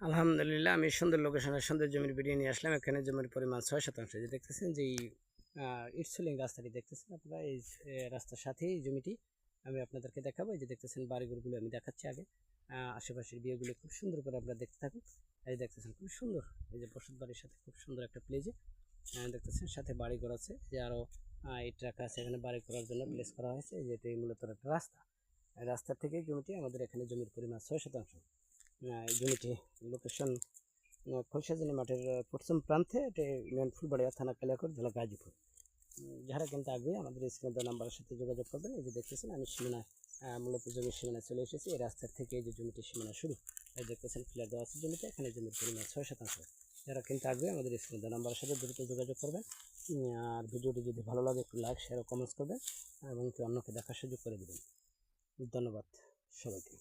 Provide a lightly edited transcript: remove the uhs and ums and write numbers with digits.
আলহামদুলিল্লাহ, আমি সুন্দর লোকেশনের সুন্দর জমির ভিডিও নিয়ে আসলাম। এখানে জমির পরিমাণ 6 শতাংশ। যে দেখতেছেন যে ইটসলিং রাস্তাটি দেখতেছেন আপনারা, এই রাস্তার সাথেই এই জমিটি আমি আপনাদেরকে দেখাবো। এই যে দেখতেছেন বাড়িঘরগুলো আমি দেখাচ্ছি আগে। আশেপাশের বিয়েগুলো খুব সুন্দর করে আপনারা দেখতে থাকুন। এই দেখতেছেন খুব সুন্দর, এই যে বসত বাড়ির সাথে খুব সুন্দর একটা প্লেজে দেখতেছেন, সাথে বাড়িঘর আছে, যে আরও ইট রাখা আছে এখানে বাড়ি করার জন্য প্লেস করা হয়েছে। এই যে এটি মূলত একটা রাস্তা, রাস্তার থেকে জমিটি আমাদের এখানে জমির পরিমাণ 6 শতাংশ। এই জমিটি লোকেশন খোলসাজানি মাঠের পশ্চিম প্রান্তে, এটি ইউনিয়ন ফুলবাড়িয়া, থানা কালিয়াকৈর, জেলা গাজীপুর। যারা কিনতে আগ্রহী আমাদের স্ক্রিনে দেওয়া নাম্বারের সাথে যোগাযোগ করবেন। এই যে দেখতেছেন আমি সীমানা, মূলত জমির সীমানায় চলে এসেছি। এই রাস্তার থেকে এই যে জমিটির সীমানা শুরু, এই দেখতেছেন ক্লিয়ার দেওয়া আছে জমিতে। এখানে জমির পরিমাণ 6 শতাংশ। যারা কিনতে আগ্রহী আমাদের স্ক্রিনে দেওয়া নাম্বারের সাথে দ্রুত যোগাযোগ করবেন। আর ভিডিওটি যদি ভালো লাগে একটু লাইক, শেয়ার ও কমেন্টস করবেন এবং অন্যকে দেখার সুযোগ করে দেবেন। ধন্যবাদ সবাইকে।